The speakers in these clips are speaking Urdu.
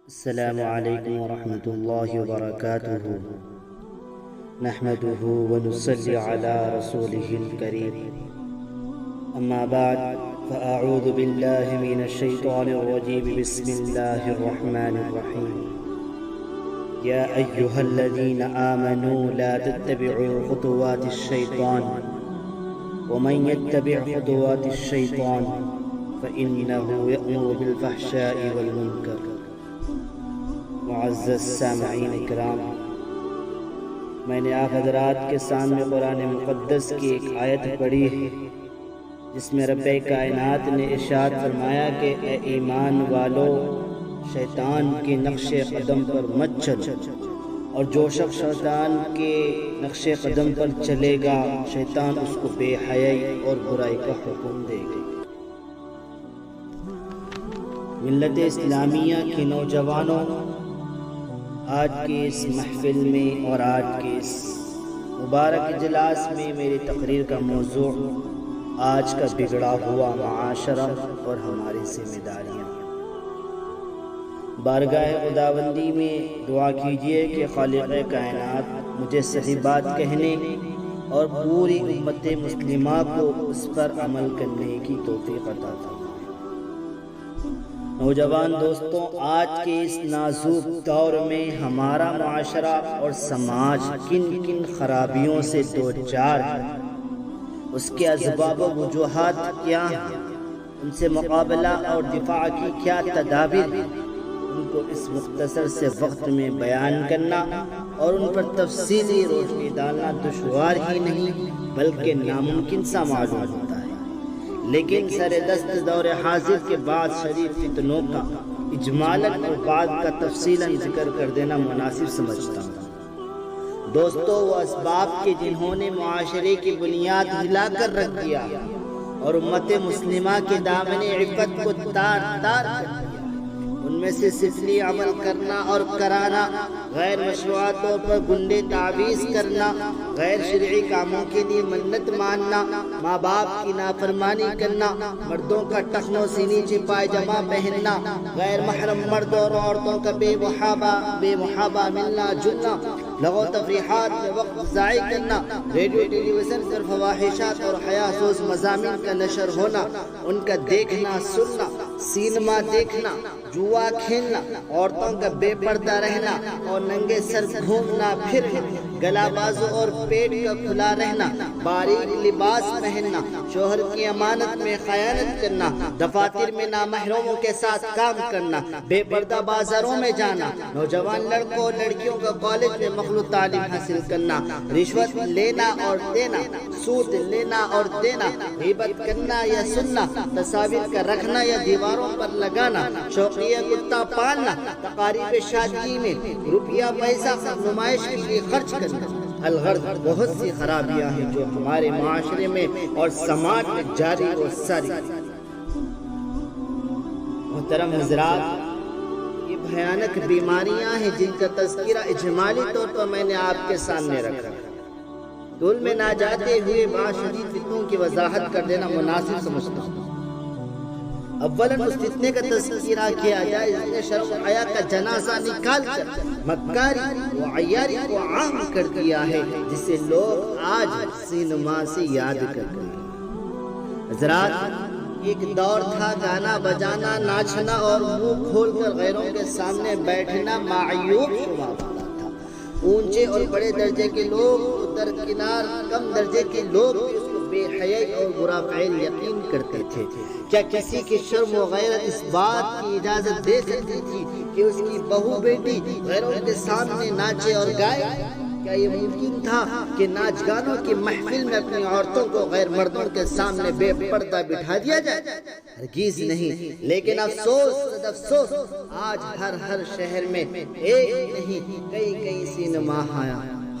السلام عليكم ورحمة الله وبركاته. نحمده ونصلي على رسوله الكريم. أما بعد، فأعوذ بالله من الشيطان الرجيم. بسم الله الرحمن الرحيم. يا أيها الذين آمنوا لا تتبعوا خطوات الشيطان ومن يتبع خطوات الشيطان فإنه يأمر بالفحشاء والمنكر. معزز سامعین اکرام، میں نے آپ حضرات کے سامنے قرآن مقدس کی ایک آیت پڑھی ہے جس میں رب کائنات نے ارشاد فرمایا کہ اے ایمان والو، شیطان کے نقش قدم پر مت چلو، اور جو شخص شیطان کے نقش قدم پر چلے گا شیطان اس کو بے حیائی اور برائی کا حکم دے گا۔ ملت اسلامیہ کے نوجوانوں، آج کے اس محفل میں اور آج کے اس مبارک اجلاس میں میری تقریر کا موضوع آج کا بگڑا ہوا معاشرہ اور ہماری ذمہ داریاں۔ بارگاہ خداوندی میں دعا کیجئے کہ خالق کائنات مجھے صحیح بات کہنے اور پوری امت مسلمہ کو اس پر عمل کرنے کی توفیق عطا فرمائے۔ نوجوان دوستوں، آج کے اس نازک دور میں ہمارا معاشرہ اور سماج کن کن خرابیوں سے دوچار ہے، اس کے اسباب و وجوہات کیا ہیں، ان سے مقابلہ اور دفاع کی کیا تدابیر ہیں، ان کو اس مختصر سے وقت میں بیان کرنا اور ان پر تفصیلی روشنی ڈالنا دشوار ہی نہیں بلکہ ناممکن سا معلوم ہوتا ہے، لیکن سر دست دور حاضر کے بعد شریف فتنوں کا اجمالاً اور بعد کا تفصیلاً ذکر کر دینا مناسب سمجھتا ہوں۔ دوستو، وہ اسباب کے جنہوں نے معاشرے کی بنیاد ہلا کر رکھ دیا اور امت مسلمہ کے دامن عفت کو تار تار کر دیا، ان میں سے سفلی عمل کرنا اور کرانا، غیر مشروع طور پر گنڈے تعویذ کرنا، غیر شرعی کاموں کے لیے منت ماننا، ماں باپ کی نافرمانی کرنا، مردوں کا ٹخن و سینی چھپائے جمع پہننا، غیر محرم مرد اور عورتوں کا بے محابہ ملنا جلنا، لغو تفریحات میں وقت ضائع کرنا، ریڈیو ٹیلی ویژن پر فواحشات اور حیاسوز مضامین کا نشر ہونا، ان کا دیکھنا سننا، سینما دیکھنا، جوا کھیلنا، عورتوں کا بے پردہ رہنا اور ننگے سر گھومنا پھرنا، گلا بازو اور پیٹ کا کھلا رہنا، باریک لباس پہننا، شوہر کی امانت میں خیانت کرنا، دفاتر میں نامحرموں کے ساتھ کام کرنا، بے پردہ بازاروں میں جانا، نوجوان لڑکوں اور لڑکیوں کا کالج میں مخلوط تعلیم حاصل کرنا، رشوت لینا اور دینا، سود لینا اور دینا، غیبت کرنا یا سننا، تصاویر کا رکھنا یا دیواروں پر لگانا، شوقیہ کتا پالنا، تقاریب شادی میں روپیہ پیسہ نمائش کے لیے خرچ کرنا۔ الغرض بہت سی خرابیاں ہیں جو ہمارے معاشرے میں اور سماج میں جاری و ساری۔ محترم حضرات، یہ بھیانک بیماریاں ہیں جن کا تذکرہ اجمالی طور پر میں نے آپ کے سامنے رکھا۔ دل میں نہ جاتے ہوئے باشدید فتنوں کی وضاحت کر دینا مناسب سمجھتا ہوں۔ اولاً اس فتنے کا تذکرہ کیا جائے جس نے شرم و حیا کا جنازہ نکال کر مکاری و عیاری کو عام کر دیا ہے، جسے لوگ آج سینما سے یاد کرتے ہیں۔ حضرات، ایک دور تھا گانا بجانا، ناچنا اور منہ کھول کر غیروں کے سامنے بیٹھنا معیوب شمار ہوتا تھا۔ اونچے اور بڑے درجے کے لوگ درکنار کم درجے کے لوگ اس کو بے حیائی اور برا فعل یقین کرتے تھے۔ کیا کسی کی شرم و غیرت اس بات کی اجازت دے سکتی تھی کہ اس کی بہو بیٹی غیروں کے سامنے ناچے اور گائے؟ کیا یہ ممکن تھا کہ ناچ گانوں کی محفل میں اپنی عورتوں کو غیر مردوں کے سامنے بے پردہ بٹھا دیا جائے؟ ہرگز نہیں۔ لیکن افسوس آج ہر شہر میں ایک نہیں کئی سینما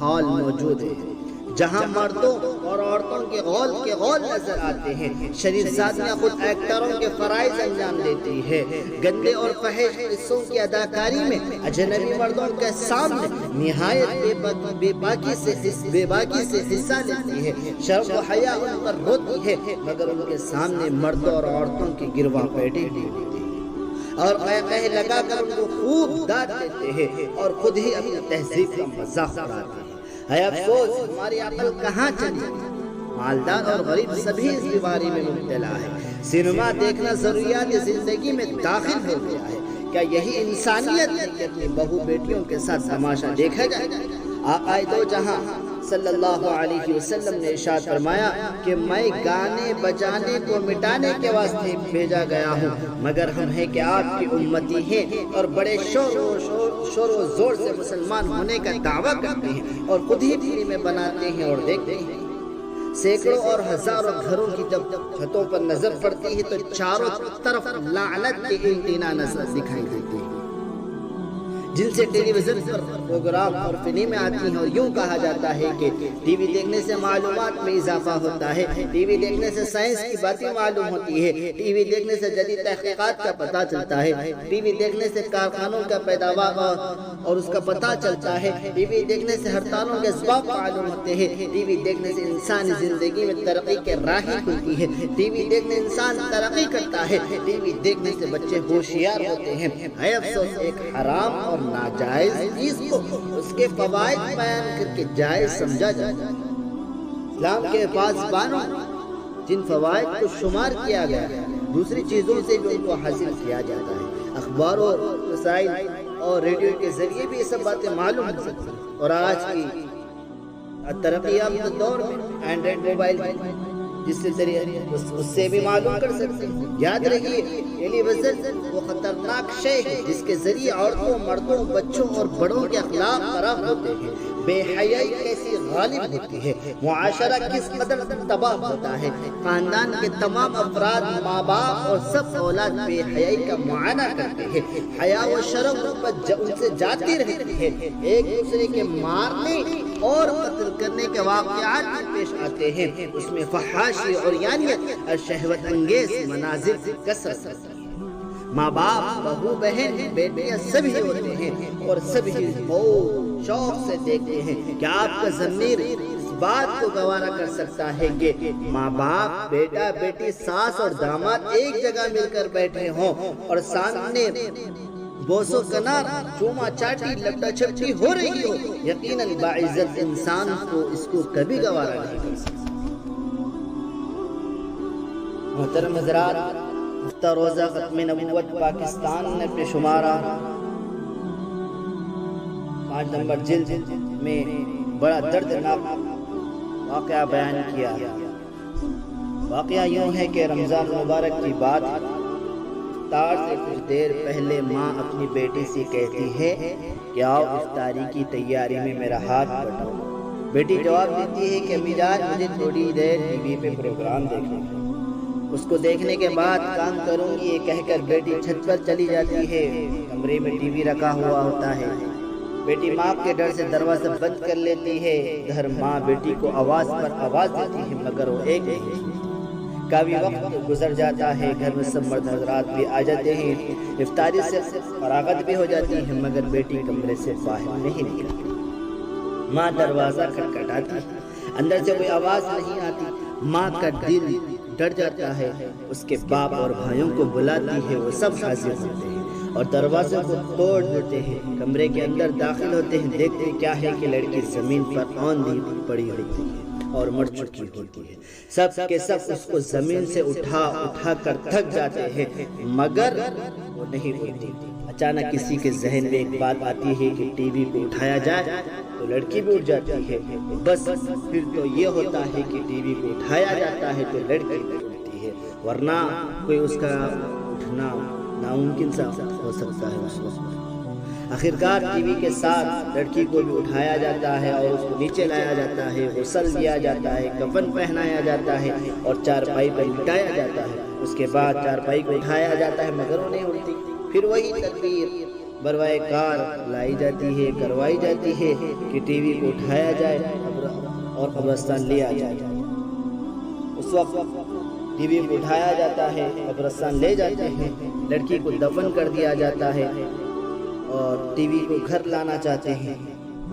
ہال موجود ہیں جہاں مردوں اور عورتوں کے غول نظر آتے ہیں۔ شریف ذاتیاں خود ایکٹروں کے فرائض انجام دیتی ہے، گندے اور فحش قصوں کی اداکاری میں اجنبی مردوں کے سامنے نہایت بے باکی سے حصہ لیتی ہے۔ شرم و حیا ان پر روتی ہے مگر ان کے سامنے مردوں اور عورتوں کی گرواں پیٹی ہوتی ہے۔ اور قہقہے لگا کر ان کو خوب داد دیتے ہیں اور خود ہی اپنی تہذیب کا مذاق اڑاتے ہیں۔ ہے افسوس ہماری عقل کہاں چلی، مالدار اور غریب سبھی اس بیماری میں مبتلا ہے۔ سینما دیکھنا ضروریات زندگی میں داخل ہو گیا ہے۔ کیا یہی انسانیت ہے کہ اپنی بہو بیٹیوں کے ساتھ تماشا دیکھا جائے؟ آقا دو جہاں صلی اللہ علیہ وسلم نے ارشاد فرمایا کہ میں گانے بجانے کو مٹانے کے واسطے بھیجا گیا ہوں، مگر ہم ہیں کہ آپ کی امتی ہیں اور بڑے شور و زور سے مسلمان ہونے کا دعویٰ کرتے ہیں اور خود ہی فلمیں بناتے ہیں اور دیکھتے ہیں۔ سینکڑوں اور ہزاروں گھروں کی جب چھتوں پر نظر پڑتی ہے تو چاروں طرف لعنت کے اینٹینا نظر دکھائی دیتے ہیں، جن سے ٹیلی ویژن پر پروگرام اور فلمیں آتی ہیں، اور یوں کہا جاتا ہے کہ ٹی وی دیکھنے سے معلومات میں اضافہ ہوتا ہے، ٹی وی دیکھنے سے سائنس کی باتیں معلوم ہوتی ہے، ٹی وی دیکھنے سے جدید تحقیقات کا پتہ چلتا ہے، ٹی وی دیکھنے سے کارخانوں کا پیداوار اور اس کا پتہ چلتا ہے، ٹی وی دیکھنے سے ہڑتالوں کے اسباب معلوم ہوتے ہیں، ٹی وی دیکھنے سے انسانی زندگی میں ترقی کے راہیں کھلتی ہے، ٹی وی دیکھنے انسان ترقی کرتا ہے، ٹی وی دیکھنے سے بچے ہوشیار ہوتے ہیں۔ ہے افسوس ایک حرام اور ناجائز چیز کو اس کے فوائد بیان کر کے جائز سمجھا جاتا ہے۔ اسلام کے پاسبانوں جن فوائد کو شمار کیا گیا ہے، دوسری چیزوں سے بھی ان کو حاصل کیا جاتا ہے۔ اخبار و رسائل اور ریڈیو کے ذریعے بھی یہ سب باتیں معلوم ہو سکتی ہیں، اور آج کی ترقی یافتہ دور میں اینڈرائڈ موبائل جس سے ذریعے اس سے بھی معلوم کر سکتے ہیں۔ یاد رکھیے ٹیلی ویژن وہ خطرناک شے ہے جس کے ذریعے عورتوں، مردوں، بچوں اور بڑوں کے اخلاق خراب ہوتے ہیں، بے حیائی کیسی غالب ہوتی ہے، معاشرہ کس قدر تباہ ہوتا ہے، خاندان کے تمام افراد، ماں باپ اور سب اولاد بے حیائی کا معائنہ کرتے ہیں، حیا و شرم ان سے جاتی رہتی ہے، ایک دوسرے کے مارنے اور قتل کرنے کے واقعات بھی پیش آتے ہیں، اس میں فحاشی اور عریانیت اور شہوت انگیز مناظر کثرت ہے۔ ماں باپ، بہو بہن، بیٹیاں سبھی ہوتے ہیں اور سبھی بہت شوق سے دیکھتے ہیں۔ کیا آپ کا ضمیر اس بات کو گوارا کر سکتا ہے کہ ماں باپ، بیٹا بیٹی، ساس اور داماد ایک جگہ مل کر بیٹھے ہوں اور سامنے بوس و کنار، چوما چاٹی، لپٹا چھپٹی ہو رہی ہو؟ یقیناً باعزت انسان کو اس کو کبھی گوارا نہیں کر سکتا۔ محترم حضرات، ہفتہ روزہ ختم نبوت پاکستان نے اپنے شمارہ 5 نمبر جلد میں بڑا دردناک واقعہ بیان کیا۔ واقعہ یوں ہے کہ رمضان مبارک کی بات، افطار سے کچھ دیر پہلے ماں اپنی بیٹی سے کہتی ہے کہ آؤ افطاری کی تیاری میں میرا ہاتھ بٹاؤ۔ بیٹی جواب دیتی ہے کہ امی جان مجھے تھوڑی دیر ٹی وی پہ پروگرام دیکھنا ہے، اس کو دیکھنے کے بعد کام کروں گی، یہ کہہ کر بیٹی چھت پر چلی جاتی ہے۔ کمرے میں ٹی وی رکھا ہوا ہوتا ہے، بیٹی ماں کے ڈر سے دروازہ بند کر لیتی ہے۔ ادھر ماں بیٹی کو آواز پر آواز دیتی ہے مگر وہ ایک نہیں سنتی۔ کافی وقت گزر جاتا ہے، گھر میں سب مرد حضرات بھی آ جاتے ہیں، افطاری سے فراغت بھی ہو جاتی ہے، مگر بیٹی کمرے سے باہر نہیں نکلتی۔ ماں دروازہ کھٹکھٹاتی ہے، اندر سے کوئی آواز نہیں آتی۔ ماں کا دل ڈر جاتا ہے، اس کے باپ اور بھائیوں کو بلاتی ہے، وہ سب حاضر ہوتے ہیں اور دروازے کو توڑ دیتے ہیں، کمرے کے اندر داخل ہوتے ہیں، دیکھتے کیا ہے کہ لڑکی زمین پر اوندھی پڑی ہوتی ہے اور مر چکی ہوتی ہے۔ سب کے سب اس کو زمین سے اٹھا کر تھک جاتے ہیں مگر وہ نہیں اٹھتی۔ اچانک کسی کے ذہن میں ایک بات آتی ہے کہ ٹی وی کو اٹھایا جائے تو لڑکی بھی اٹھ جاتی ہے۔ بس پھر تو یہ ہوتا ہے کہ ٹی وی کو اٹھایا جاتا ہے تو لڑکی بھی اٹھتی ہے، ورنہ کوئی اس کا اٹھنا ناممکن سا ہو سکتا ہے اس وقت۔ آخرکار ٹی وی کے ساتھ لڑکی کو بھی اٹھایا جاتا ہے اور اس کو نیچے لایا جاتا ہے، غسل دیا جاتا ہے، کفن پہنایا جاتا ہے اور چارپائی پر لٹایا جاتا ہے۔ اس کے بعد چارپائی کو اٹھایا جاتا ہے مگر وہ نہیں اٹھتی۔ پھر وہی تدبیر بروائے کار لائی جاتی ہے، کروائی جاتی ہے کہ ٹی وی کو اٹھایا جائے اور قبرستان لیا جائے۔ اس وقت ٹی وی کو اٹھایا جاتا ہے، قبرستان لے جاتے ہیں، لڑکی کو دفن کر دیا جاتا ہے اور ٹی وی کو گھر لانا چاہتے ہیں۔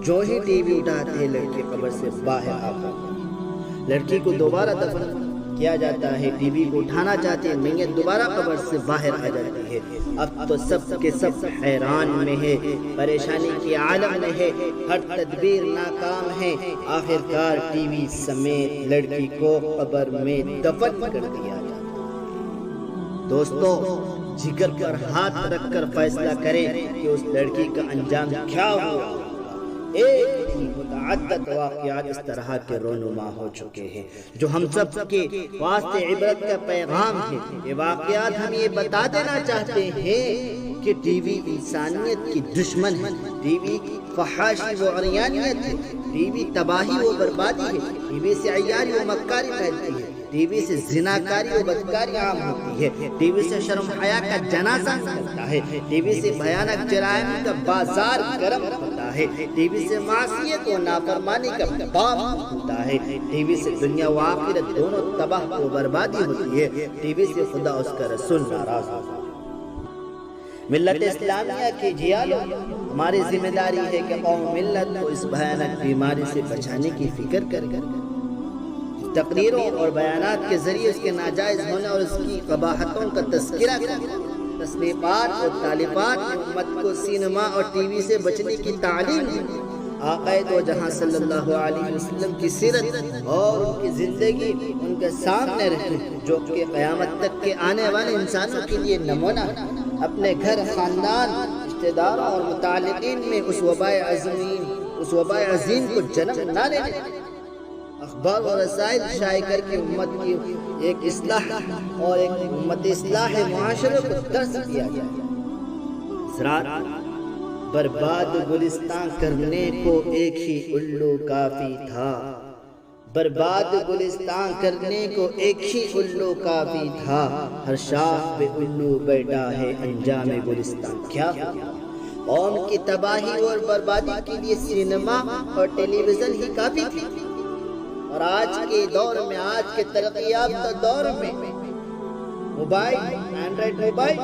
جو ہی ٹی وی اٹھاتے ہیں لڑکی قبر سے باہر آ جاتی ہے، لڑکی کو دوبارہ دفن کیا جاتا ہے، ٹی وی کو اٹھانا چاہتے ہیں، میت دوبارہ قبر سے باہر آ جاتی ہے۔ اب تو سب کے سب حیران میں ہے، پریشانی کے عالم میں ہے، ہر تدبیر ناکام ہے۔ آخرکار ٹی وی سمیت لڑکی کو قبر میں دفن کر دیا جاتا ہے۔ دوستو، جگر پر ہاتھ رکھ کر فیصلہ کریں کہ اس لڑکی کا انجام کیا ہوا۔ ایک متعدد واقعات اس طرح کے رونما ہو چکے ہیں جو ہم سب کے واسطے عبرت کا پیغام ہے۔ یہ واقعات ہم یہ بتا دینا چاہتے ہیں کہ ٹی وی انسانیت کی دشمن ہے، ٹی وی فحاشی و عریانیت ہے، ٹی وی تباہی و بربادی ہے، ٹی وی سے عیاری و مکاری پھیلتی ہے، ٹی وی سے زناکاری و بدکاری عام ہوتی ہے، ٹی وی سے شرم حیا کا جنازہ نکلتا ہے، ٹی وی سے بھیانک جرائم کا بازار گرم ہوتا ہے، ٹی وی سے معصیت و نافرمانی کا باب ہوتا ہے، ٹی وی سے دنیا و آخرت دونوں تباہ و بربادی ہوتی ہے، ٹی وی سے خدا اس کا رسول ناراض ہوتا ہے۔ ملت اسلامیہ کی جیالو، ہماری ذمہ داری ہے کہ قوم ملت کو اس بھیانک بیماری سے بچانے کی فکر کریں، تقریروں اور بیانات کے ذریعے اس کے ناجائز ہونے اور اس کی قباحتوں کا تذکرہ کریں، تصنیفات اور تالیفات میں امت کو سینما اور ٹی وی سے بچنے کی تعلیم دیں، آقا دو جہاں صلی اللہ علیہ وسلم کی سیرت اور ان کی زندگی ان کے سامنے رکھیں جو کہ قیامت تک کے آنے والے انسانوں کے لیے نمونہ ہے۔ اپنے گھر، خاندان، رشتہ داروں اور متعلقین میں اس وباء عظیم کو جنم نہ لینے دیں۔ اخبار اور رسائل شائع کر کے امت کی ایک اصلاح اور ایک امت اصلاح معاشرے کو درس دیا جائے۔ برباد گلستان کرنے کو ایک ہی الو کافی تھا، برباد گلستان کرنے کو ایک ہی الو کافی تھا، ہر شاخ پہ الو بیٹھا ہے، انجام گلستان کیا ہوا۔ قوم کی تباہی اور بربادی کے لیے سینما اور ٹیلی ویژن ہی کافی تھی، اور آج کے دور میں، آج کے ترقی یافتہ دور میں موبائل، اینڈرائیڈ موبائل،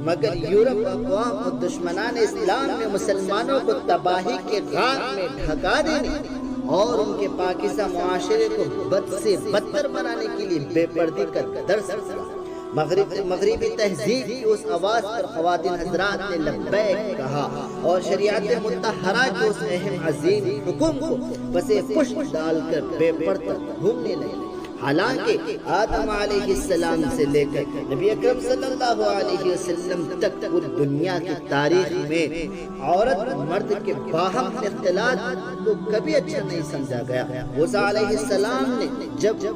مگر یورپ اقوام اور دشمنان اسلام میں مسلمانوں کو تباہی کے غار میں ڈھکا دینے اور ان کے پاکیزہ معاشرے کو بد سے بدتر بنانے کے لیے بے پردی کا درس دیا۔ مغربی تہذیب کی اس آواز پر خواتین حضرات نے لبیک کہا اور شریعت مطہرہ کے اس اہم عظیم حکم کو بسے پشت ڈال کر بے پردہ گھومنے لگے۔ حالانکہ آدم علیہ السلام سے لے کر نبی اکرم صلی اللہ علیہ وسلم تک پوری دنیا کی تاریخ میں عورت مرد کے باہم اختلاط کو کبھی اچھا نہیں سمجھا گیا۔ موسیٰ علیہ السلام نے جب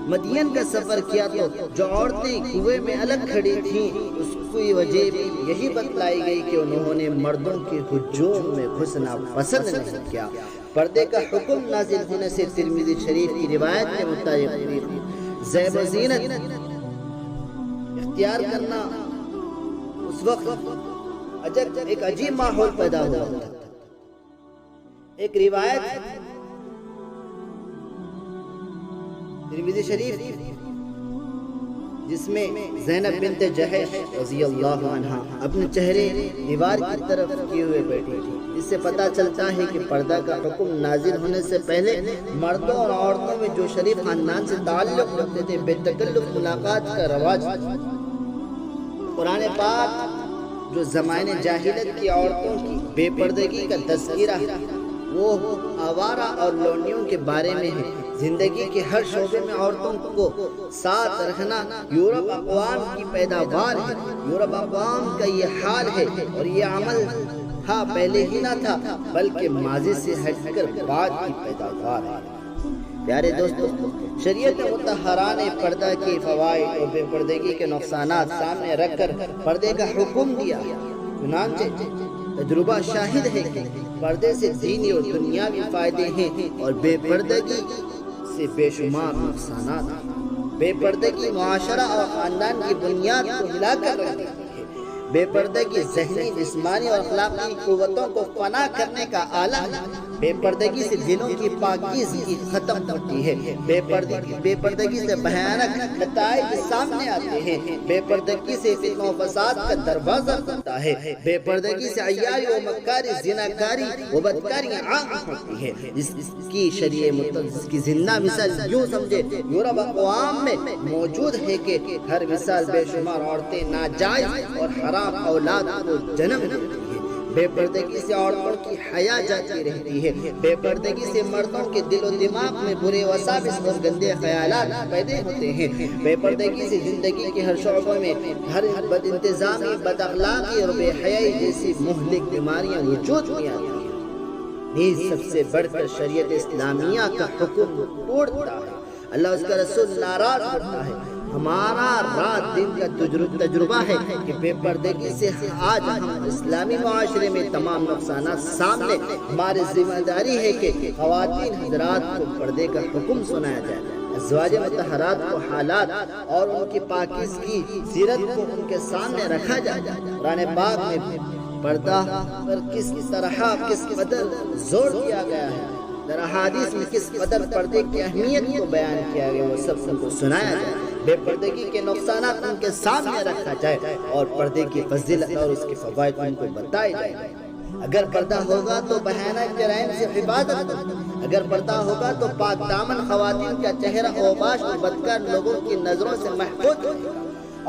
مدین کا سفر کیا تو جو عورتیں کنویں میں الگ کھڑی تھیں اس کی وجہ بھی یہی بتلائی گئی کہ انہوں نے مردوں کے ہجوم میں گھسنا پسند نہیں کیا۔ پردے کا حکم نازل ہونے سے ترمذی شریف کی روایت کے مطابق زیب و زینت اختیار کرنا اس وقت ایک عجیب ماحول پیدا ہوا تھا۔ ایک روایت ترمذی شریف جس میں زینب بنت جحش رضی اللہ عنہ اپنے چہرے دیوار کی طرف کیے ہوئے بیٹھی تھی۔ اس سے پتہ چلتا ہے کہ پردہ کا حکم نازل ہونے سے پہلے مردوں اور عورتوں میں جو شریف خاندان سے تعلق رکھتے تھے بے تکلف ملاقات کا رواج تھا۔ قرآن پاک جو زمانے جاہلیت کی عورتوں کی بے پردگی کا تذکرہ ہے وہ آوارہ اور لونڈیوں کے بارے میں ہے۔ زندگی کے ہر شعبے میں عورتوں کو ساتھ رکھنا یورپ اقوام کی پیداوار ہے۔ یورپ اقوام کا یہ حال ہے اور یہ عمل پہلے ہی نہ تھا بلکہ ماضی سے ہٹ کر بعد کی پیداوار ہے۔ پیارے دوستو، شریعت مطہرہ نے پردہ کے فوائد اور بے پردگی کے نقصانات سامنے رکھ کر پردے کا حکم دیا۔ چنانچہ تجربہ شاہد ہے کہ پردے سے دینی اور دنیاوی فائدے ہیں اور بے پردگی سے بے شمار نقصانات ہیں۔ بے پردگی معاشرہ اور خاندان کی بنیاد کو ہلا کر رکھتی ہے۔ بے پردگی ذہنی، جسمانی اور اخلاقی قوتوں کو فنا کرنے کا آلہ ہے۔ بے پردگی سے دلوں کی پاکیزگی ختم ہوتی ہے۔ بے پردگی سے بھیانک نتائج سامنے آتے ہیں۔ بے پردگی سے فتنہ و فساد کا دروازہ کھلتا کرتا ہے۔ بے پردگی سے عیاری و مکاری، زناکاری و بدکاریاں عام ہوتی ہے، جس کی شریعہ مطلق کی زندہ مثال یوں سمجھے یورپ اقوام میں موجود ہے کہ ہر مثال بے شمار عورتیں ناجائز اور حرام اولاد کو جنم دیتی ہیں۔ بے پردگی سے عورتوں کی حیا جاتی رہتی ہے، بے پردگی سے مردوں کے دل و دماغ میں برے وساوس اور گندے خیالات پیدا ہوتے ہیں، بے پردگی سے زندگی کے ہر شعبے میں ہر بد انتظامی، بد اخلاقی اور بے حیائی جیسی مہلک بیماریاں وجود میں آتی ہیں۔ نیز سب سے بڑھ کر شریعت اسلامیہ کا حکم توڑتا ہے، اللہ اس کا رسول ناراض ہوتا ہے۔ ہمارا رات دن کا تجربہ ہے کہ بے پردگی سے آج ہم اسلامی معاشرے میں تمام نقصانات سامنے، ہماری ذمہ داری ہے کہ خواتین حضرات کو پردے کا حکم سنایا جائے، ازواج مطہرات کو حالات اور ان کی پاکیزگی سیرت کو ان کے سامنے رکھا جائے۔ قرآن پاک میں پردہ پر کس طرح کس قدر زور دیا گیا ہے، در احادیث میں کس قدر پردے کی اہمیت کو بیان کیا گیا، وہ سب کو سنایا جائے، بے پردگی کے نقصانات ان کے سامنے رکھا جائے اور پردے کی فضیلت اور اس کے فوائد ان کو بتائے جائے۔ اگر پردہ ہوگا تو بھیانک جرائم سے حفاظت ہوگی، اگر پردہ ہوگا تو پاک دامن خواتین کا چہرہ اوباش اور بدکار لوگوں کی نظروں سے محفوظ ہوگا،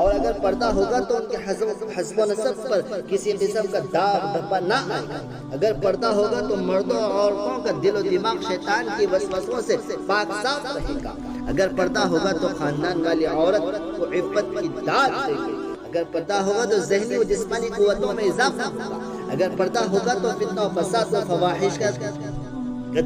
اور اگر پردہ ہوگا تو ان کے حسب و نسب پر کسی قسم کا داغ دھبا نہ آئے گا، اگر پردہ ہوگا تو مردوں اور عورتوں کا دل و دماغ شیطان کی وسوسوں سے پاک صاف رہے گا، اگر پردہ ہوگا تو خاندان والی عورت کو عفت کی داد دے گی، اگر پردہ ہوگا تو ذہنی و جسمانی قوتوں میں اضافہ ہوگا، اگر پردہ ہوگا تو فتنہ و فساد و فواحش کا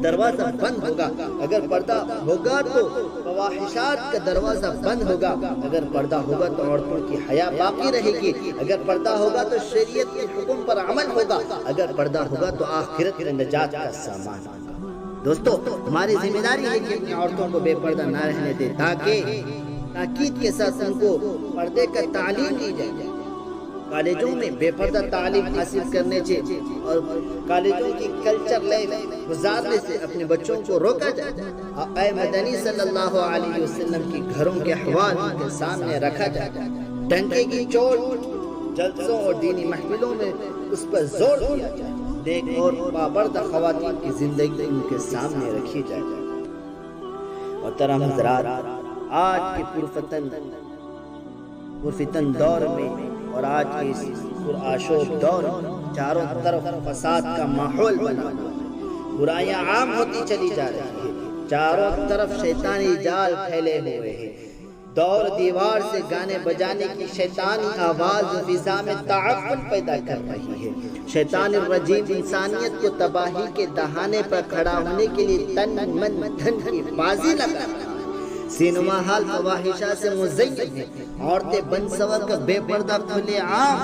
دروازہ بند ہوگا، اگر پردہ ہوگا تو فواحشات کا دروازہ بند ہوگا، اگر پردہ ہوگا تو عورتوں کی حیا باقی رہے گی، اگر پردہ ہوگا تو شریعت کے حکم پر عمل ہوگا، اگر پردہ ہوگا تو آخرت میں نجات کا سامان ہوگا۔ دوستو، ہماری ذمہ داری ہے کہ اپنی عورتوں کو بے پردہ نہ رہنے دیں، تاکہ تاکید کے ساتھ ان کو پردے کا تعلیم دی جائے۔ کالجوں میں بے پردہ تعلیم حاصل کرنے سے اور کالجوں کی کلچر لیب گزارنے سے اپنے بچوں کو روکا جائے۔ آقا مدنی صلی اللہ علیہ وسلم کی گھروں کے احوال ان کے سامنے رکھا جائے، ڈنکے کی چوٹ جلسوں اور دینی محفلوں میں اس پر زور دیا جائے، نیک اور پابرد خواتین کی زندگی ان کے سامنے رکھی جائے۔ محترم حضرات، آج کے پرفتن دور میں اور آج کے اس پرآشوب دور میں چاروں طرف فساد کا ماحول بنا ہوا ہے، برائیاں عام ہوتی چلی جا رہی ہیں، چاروں طرف شیطانی جال پھیلے ہوئے ہیں، دور دیوار سے گانے بجانے کی شیطانی آواز فضا میں تعفن پیدا کر رہی ہے۔ شیطان الرجیم انسانیت کو تباہی کے دہانے پر کھڑا ہونے کے لیے تن من دھن کی بازی لگا رہا ہے۔ سینما ہال فواحشہ سے مزین ہے، عورتیں بن سور کر بے پردہ کھلے عام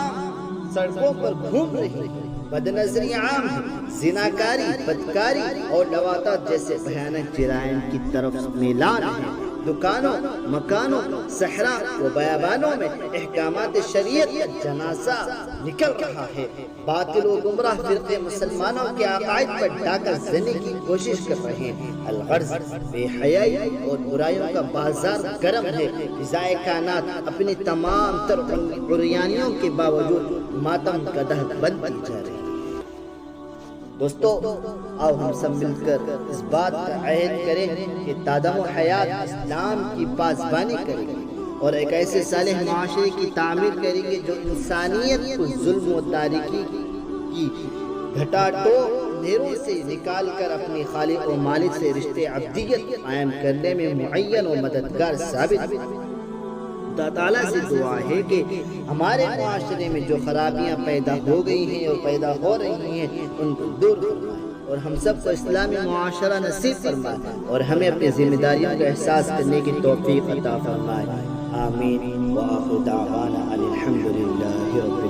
سڑکوں پر گھوم رہی ہیں، بد نظری عام ہے، زناکاری، بدکاری اور لواطات جیسے بھیانک جرائم کی طرف میلان ہے۔ دکانوں، مکانوں، صحرا و بیابانوں میں احکامات شریعت کا جنازہ نکل رہا ہے۔ باطل و گمراہ فرقے مسلمانوں کے عقائد پر ڈاکہ زنی کی کوشش کر رہے ہیں۔ الغرض بے حیائی اور برائیوں کا بازار گرم ہے۔ فضائے کائنات اپنی تمام تر عریانیوں کے باوجود ماتم کا دہ بند جا رہی ہے۔ دوستو، آؤ ہم سب مل کر اس بات کا عہد کریں کہ تادم و حیات اسلام کی پاسبانی کریں گے اور ایک ایسے صالح معاشرے کی تعمیر کریں گے جو انسانیت کو ظلم و تاریکی کی گھٹاٹو اندھیروں سے نکال کر اپنی خالق و مالک سے رشتے عبدیت قائم کرنے میں معین و مددگار ثابت ہو۔ خدا تعالیٰ سے دعا ہے کہ ہمارے معاشرے میں جو خرابیاں پیدا ہو گئی ہیں اور پیدا ہو رہی ہیں ان کو دور فرمائے اور ہم سب کو اسلامی معاشرہ نصیب فرمائے اور ہمیں اپنی ذمہ داریوں کا احساس کرنے کی توفیق عطا فرمائے۔ آمین۔ وآخر دعوانا ان الحمد للہ رب